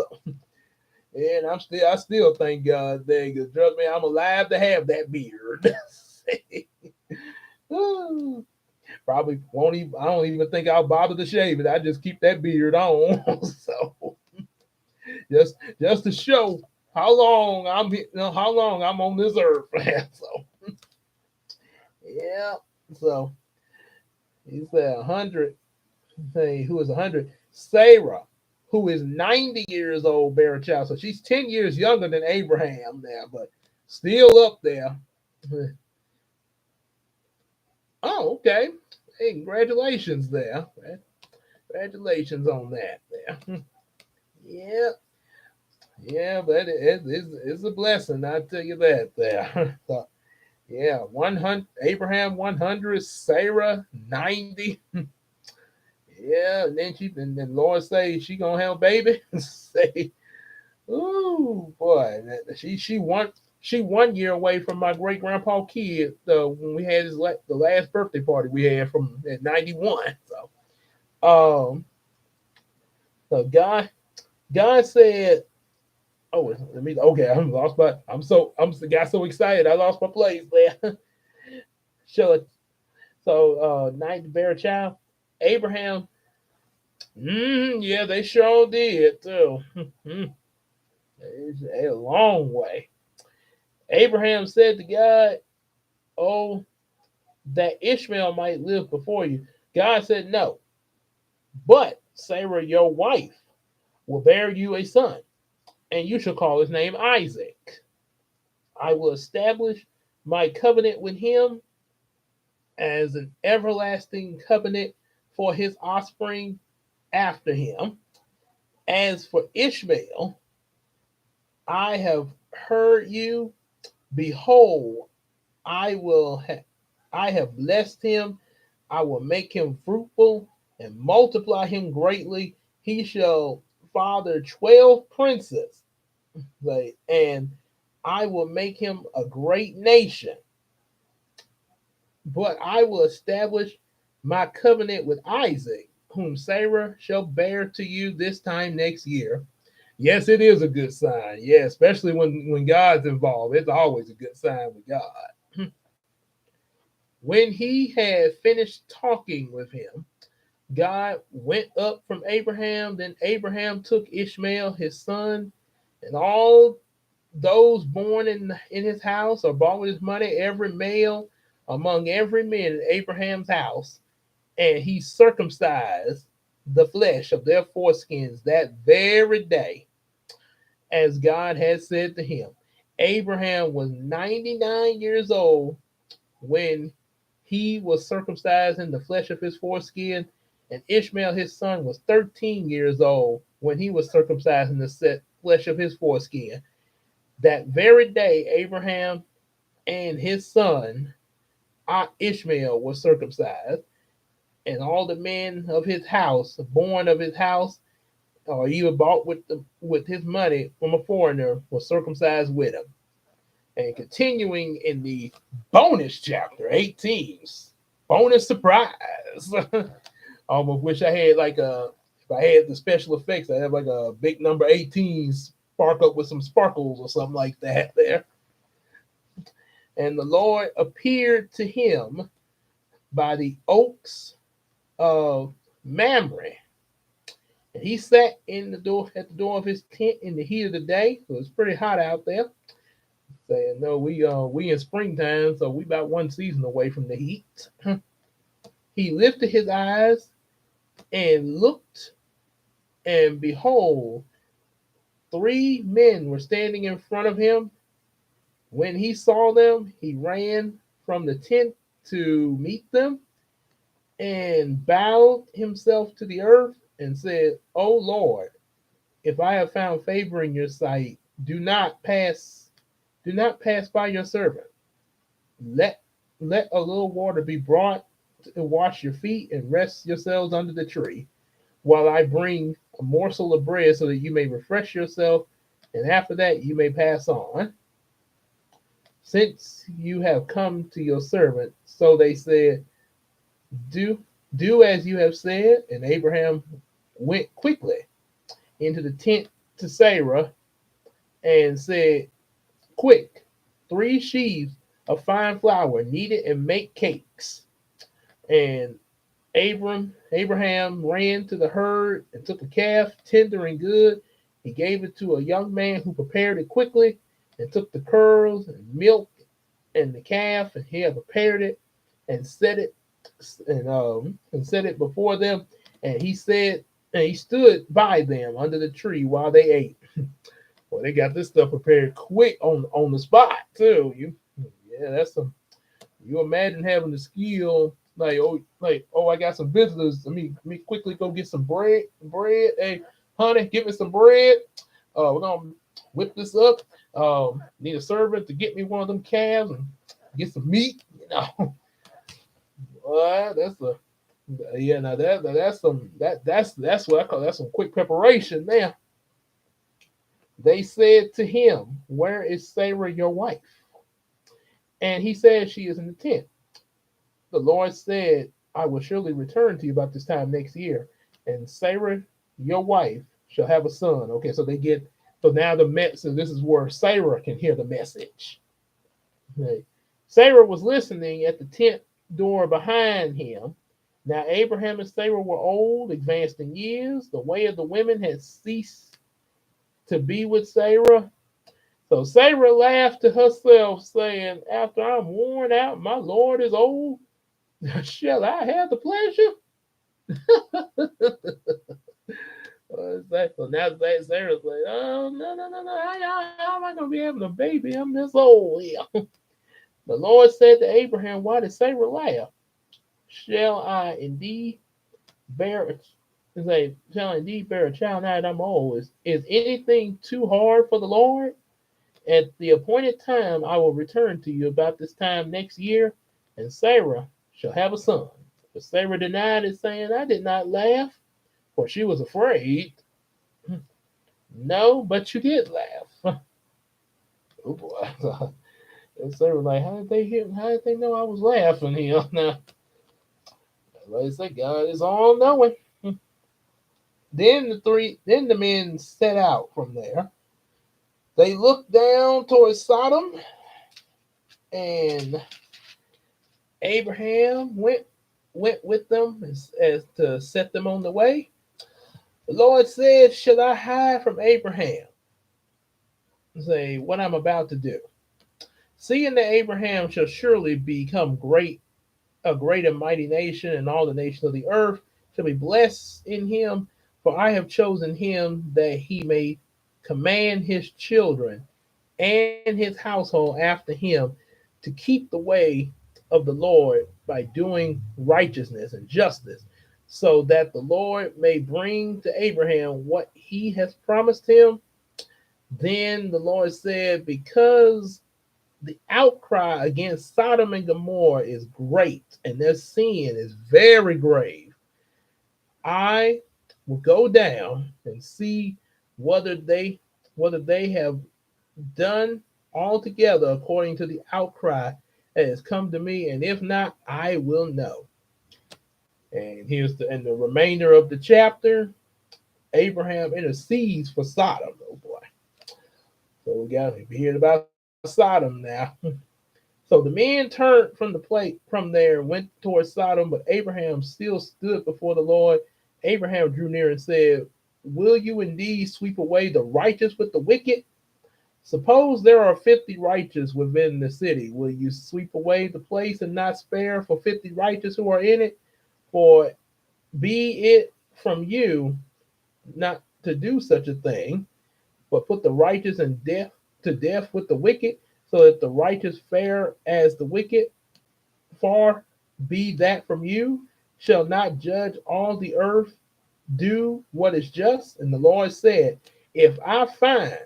And I still thank God there, because trust me, I'm alive to have that beard. Probably won't even. I don't even think I'll bother to shave it. I just keep that beard on. So just to show how long I'm on this earth. So yeah. So he said 100. Say who is 100? Sarah, who is 90 years old, bear a child. So she's 10 years younger than Abraham there, but still up there. Oh, okay. Hey, congratulations there. Congratulations on that there. Yeah, yeah, but it's a blessing. I tell you that there. So, yeah, 100 Abraham 100, Sarah 90. Yeah, and then Lord say she gonna have a baby. Say, ooh boy, she 1 year away from my great grandpa kid when we had the last birthday party we had from at 91. Um, so God said, "Oh, let me. Okay, I'm lost, but I'm got so excited I lost my place there." So night to bear a child, Abraham. Yeah, they sure did too. It's a long way. Abraham said to God, "Oh, that Ishmael might live before you." God said, "No, but Sarah, your wife, will bear you a son, and you shall call his name Isaac. I will establish my covenant with him as an everlasting covenant for his offspring after him. As for Ishmael, I have heard you. Behold, I will. I have blessed him. I will make him fruitful and multiply him greatly. He shall father 12 princes, like, and I will make him a great nation. But I will establish my covenant with Isaac, whom Sarah shall bear to you this time next year. Yes, it is a good sign. Yeah, especially when God's involved. It's always a good sign with God. When he had finished talking with him, God went up from Abraham. Then Abraham took Ishmael, his son, and all those born in his house or bought with his money, every male among every man in Abraham's house, and he circumcised the flesh of their foreskins that very day, as God had said to him. Abraham was 99 years old when he was circumcised in the flesh of his foreskin, and Ishmael his son was 13 years old when he was circumcised in the flesh of his foreskin. That very day, Abraham and his son Ishmael was circumcised, and all the men of his house, born of his house, or even bought with his money from a foreigner, was circumcised with him. And continuing in the bonus chapter, 18, bonus surprise. Almost wish I had like if I had the special effects, I have like a big number 18 spark up with some sparkles or something like that there. And the Lord appeared to him by the oaks of Mamre. And he sat in the door at the door of his tent in the heat of the day. So it's pretty hot out there. Saying no, we in springtime, so we about one season away from the heat. He lifted his eyes and looked, and behold, three men were standing in front of him. When he saw them, he ran from the tent to meet them and bowed himself to the earth and said, "O Lord, if I have found favor in your sight, do not pass by your servant. Let let a little water be brought to wash your feet and rest yourselves under the tree, while I bring a morsel of bread so that you may refresh yourself, and after that you may pass on. Since you have come to your servant." So they said, Do do as you have said. And Abraham went quickly into the tent to Sarah and said, "Quick, 3 sheaves of fine flour, knead it and make cakes." And Abraham ran to the herd and took a calf, tender and good. He gave it to a young man who prepared it quickly, and took the curls and milk and the calf, and he had prepared it and set it and set it before them. And he stood by them under the tree while they ate. Well, they got this stuff prepared quick on the spot too. Yeah, that's some. You imagine having the skill like, I got some visitors. Let me quickly go get some bread. Hey, honey, give me some bread. We're gonna whip this up. Need a servant to get me one of them calves and get some meat. Well, that's a yeah. Now that's some that's what I call that's some quick preparation there. They said to him, "Where is Sarah your wife?" And he said, "She is in the tent." The Lord said, "I will surely return to you about this time next year, and Sarah, your wife, shall have a son." Okay, so now the message. This is where Sarah can hear the message. Okay. Sarah was listening at the tent door behind him. Now Abraham and Sarah were old, advanced in years. The way of the women had ceased to be with Sarah. So Sarah laughed to herself, saying, "After I'm worn out, my Lord is old. Shall I have the pleasure?" So now Sarah's like, "Oh, no. How am I going to be having a baby? I'm this old." The Lord said to Abraham, "Why did Sarah laugh? Shall I indeed bear shall I indeed bear a child now that I'm old? Is anything too hard for the Lord? At the appointed time I will return to you about this time next year, and Sarah shall have a son." But Sarah denied it, saying, I did not laugh, for she was afraid. No, but you did laugh. Oh boy. And Sarah was like, how did they hear? How did they know I was laughing here? Now, like I said, God is all knowing. Then the men set out from there. They looked down towards Sodom, and Abraham went with them as to set them on the way. The Lord said, shall I hide from Abraham? Say what I'm about to do. Seeing that Abraham shall surely become a great and mighty nation, and all the nations of the earth shall be blessed in him. For I have chosen him that he may command his children and his household after him to keep the way of the Lord by doing righteousness and justice, so that the Lord may bring to Abraham what he has promised him. Then the Lord said, because the outcry against Sodom and Gomorrah is great, and their sin is very grave, I will go down and see whether they whether they have done altogether according to the outcry that has come to me, and if not, I will know. And here's the remainder of the chapter. Abraham intercedes for Sodom. Oh boy. So we heard about Sodom now. So the men turned from from there and went towards Sodom, but Abraham still stood before the Lord. Abraham drew near and said, will you indeed sweep away the righteous with the wicked? Suppose there are 50 righteous within the city. Will you sweep away the place and not spare for 50 righteous who are in it? For be it from you not to do such a thing, but put the righteous in death to death with the wicked, so that the righteous fare as the wicked. Far be that from you. Shall not judge all the earth do what is just? And the Lord said, if I find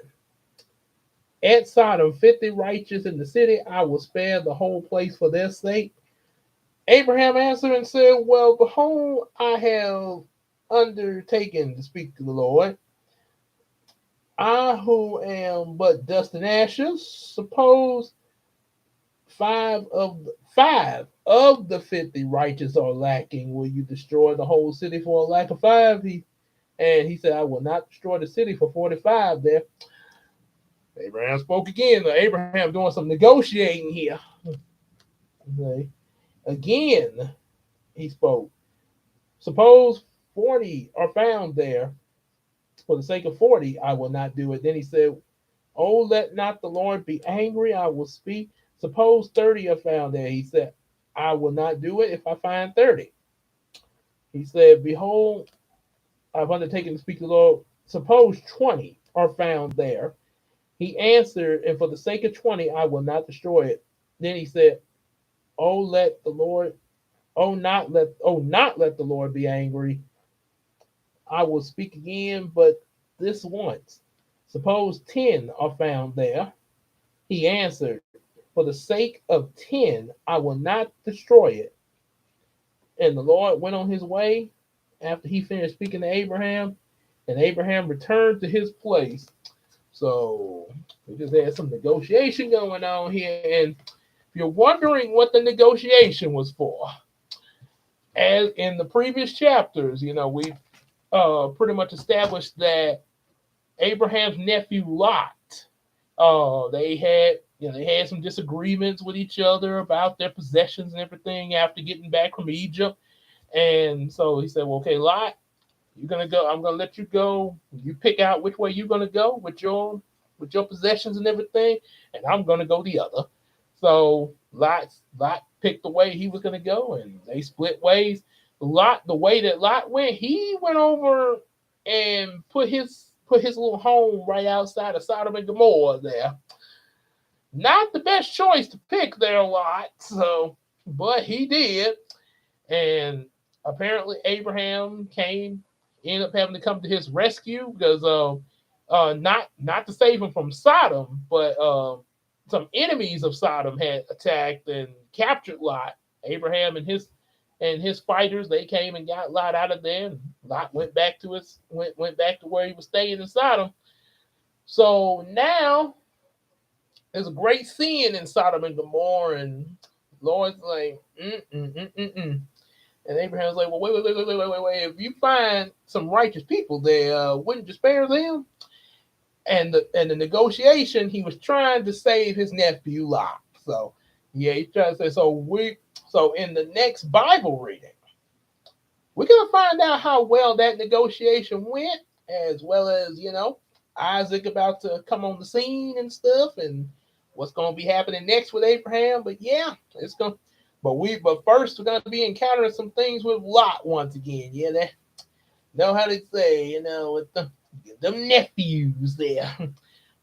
at Sodom 50 righteous in the city, I will spare the whole place for their sake. Abraham answered and said, well, behold, I have undertaken to speak to the Lord. I who am but dust and ashes, suppose five of the 50 righteous are lacking. Will you destroy the whole city for a lack of five? He said, I will not destroy the city for 45 there. Abraham spoke again. Abraham doing some negotiating here. Okay. Again, he spoke. Suppose 40 are found there. For the sake of 40, I will not do it. Then he said, oh, let not the Lord be angry. I will speak. Suppose 30 are found there. He said, I will not do it if I find 30. He said, behold, I've undertaken to speak to the Lord. Suppose 20 are found there. He answered, and for the sake of 20, I will not destroy it. Then he said, oh, let the Lord, not let the Lord be angry. I will speak again, but this once. Suppose 10 are found there. He answered, for the sake of 10, I will not destroy it. And the Lord went on his way after he finished speaking to Abraham, and Abraham returned to his place. So we just had some negotiation going on here. And if you're wondering what the negotiation was for, as in the previous chapters, we pretty much established that Abraham's nephew Lot, they had some disagreements with each other about their possessions and everything after getting back from Egypt. And so he said, well, okay, Lot, you're gonna go. I'm gonna let you go. You pick out which way you're gonna go with your possessions and everything, and I'm gonna go the other. So Lot picked the way he was gonna go, and they split ways. The way that Lot went, he went over and put his little home right outside of Sodom and Gomorrah there. Not the best choice to pick there, Lot. So, but he did, and apparently Abraham ended up having to come to his rescue because not to save him from Sodom, but some enemies of Sodom had attacked and captured Lot. Abraham and his and his fighters, they came and got Lot out of there. And Lot went back to went back to where he was staying in Sodom. So now there's a great scene in Sodom and Gomorrah, and Lord's like, mm. And Abraham's like, well, wait. If you find some righteous people there, wouldn't you spare them? And the negotiation, he was trying to save his nephew Lot. So yeah, he's trying to say. So in the next Bible reading, we're gonna find out how well that negotiation went, as well as Isaac about to come on the scene and stuff, and what's gonna be happening next with Abraham. But yeah, it's gonna. But first we're gonna be encountering some things with Lot once again. Yeah, that know how to say, with them nephews there,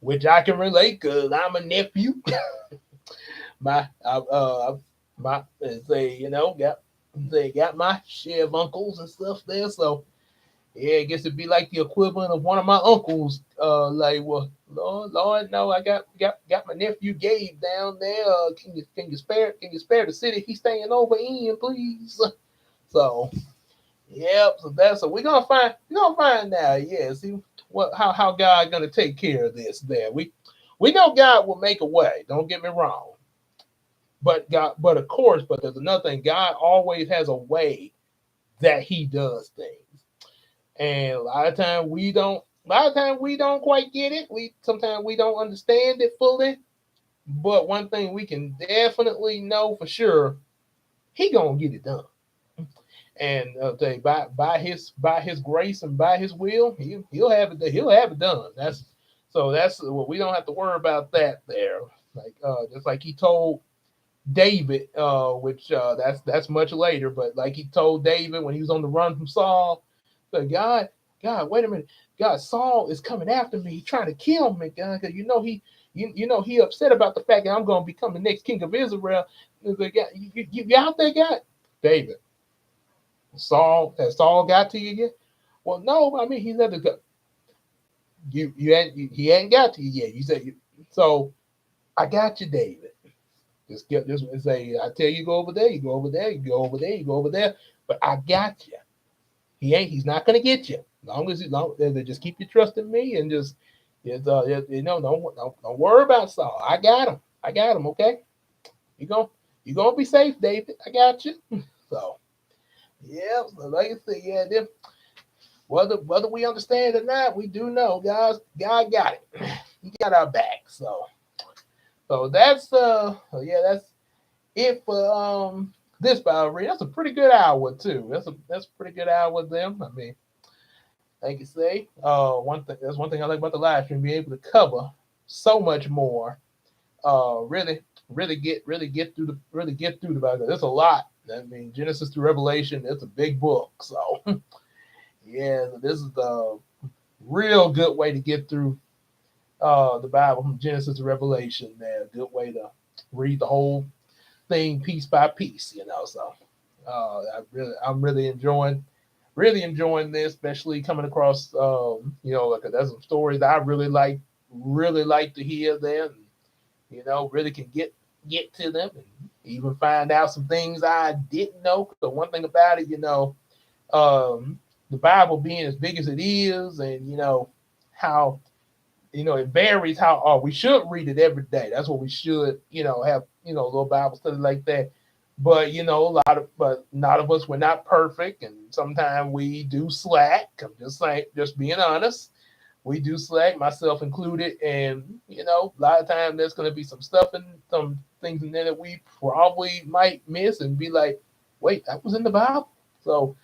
which I can relate because I'm a nephew. my my say got my share of uncles and stuff there. So yeah, I guess it'd be like the equivalent of one of my uncles. Like, well, Lord, no, I got my nephew Gabe down there. Can you spare the city he's staying over in, please? So yep. So we're gonna find out. Yeah. See how God gonna take care of this. There we know God will make a way. Don't get me wrong. But of course, there's another thing. God always has a way that He does things, and a lot of times we don't. A lot of times we don't quite get it. Sometimes we don't understand it fully. But one thing we can definitely know for sure, He gonna get it done. And by his grace and by his will, he'll have it done. That's what we don't have to worry about that there. Like just like he told David, which that's much later, but like he told David when he was on the run from Saul, so God, wait a minute, God, Saul is coming after me, he's trying to kill me, God, because he upset about the fact that I'm going to become the next king of Israel. Like, God, you out there, God, David. Has Saul got to you yet? Well, no. I mean, he's at the he hadn't got to you yet. You said so. I got you, David. Just say I tell you go over there, you go over there, you go over there, you go over there. But I got you. He's not gonna get you. Long as just keep your trust in me and don't worry about Saul. I got him. I got him. Okay. You gonna be safe, David. I got you. So. Yeah, so like I said, yeah, whether we understand it or not, we do know God got it. He got our back. So that's it for this Bible reading. That's a pretty good hour too. That's a pretty good hour with them. I mean, like you say, one thing I like about the live stream, being able to cover so much more. Really get through the Bible. There's a lot. I mean, Genesis to Revelation, it's a big book. So, yeah, this is the real good way to get through the Bible from Genesis to Revelation. There, good way to read the whole thing piece by piece. So, I'm really enjoying this, especially coming across, like there's some stories that I really like to hear there, and really can get to them and even find out some things I didn't know. So one thing about it, the Bible being as big as it is, and how it varies how we should read it every day. That's what we should have a little Bible study like that. But but not of us, we're not perfect, and sometimes we do slack. I'm just saying, just being honest. We do slack, myself included, and a lot of times there's going to be some stuff and some things in there that we probably might miss and be like, "Wait, that was in the Bible." So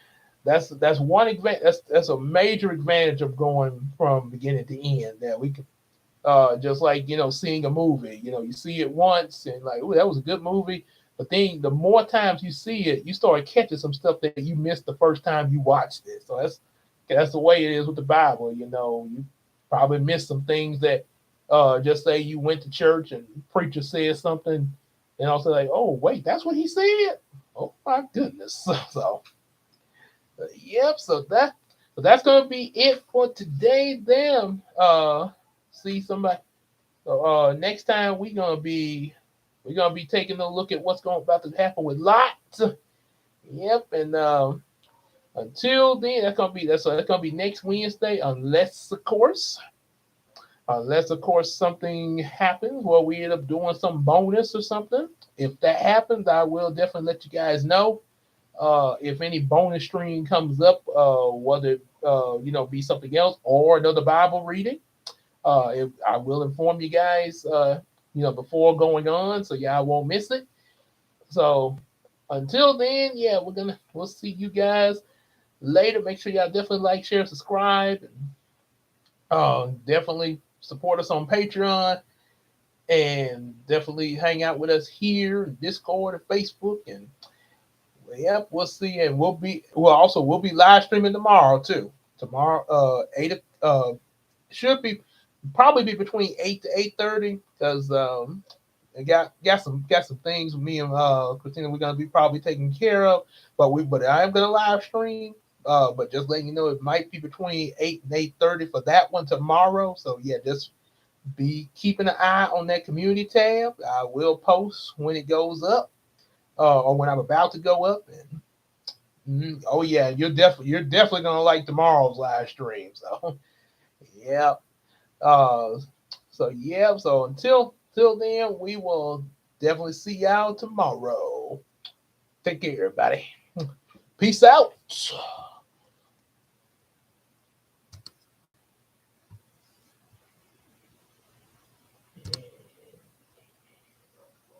that's one advantage. That's a major advantage of going from beginning to end. That we can just like seeing a movie. You see it once and like, "Oh, that was a good movie," but then the more times you see it, you start catching some stuff that you missed the first time you watched it. So that's the way it is with the Bible. You probably missed some things that just say you went to church and preacher said something, and also like, oh wait, that's what he said. Oh my goodness. So yep. So that's gonna be it for today. Then see somebody. So next time we're gonna be taking a look at what's about to happen with Lot Yep, and until then, that's gonna be next Wednesday, unless of course something happens where we end up doing some bonus or something. If that happens, I will definitely let you guys know. If any bonus stream comes up, whether be something else or another Bible reading, if, I will inform you guys, before going on, so y'all won't miss it. So until then, yeah, we'll see you guys later. Make sure y'all definitely like, share, subscribe, and definitely support us on Patreon, and definitely hang out with us here in Discord and Facebook. And yep, we'll see, and we'll be live streaming tomorrow too. Tomorrow, should be probably be between 8 to 8:30, because I got some things with me and Christina we're gonna be probably taking care of. But I am gonna live stream. But just letting you know, it might be between 8 and 8:30 for that one tomorrow. So yeah, just be keeping an eye on that community tab. I will post when it goes up, or when I'm about to go up. And oh yeah, you're definitely gonna like tomorrow's live stream. So yeah. Uh, so yeah. So until then, we will definitely see y'all tomorrow. Take care, everybody. Peace out.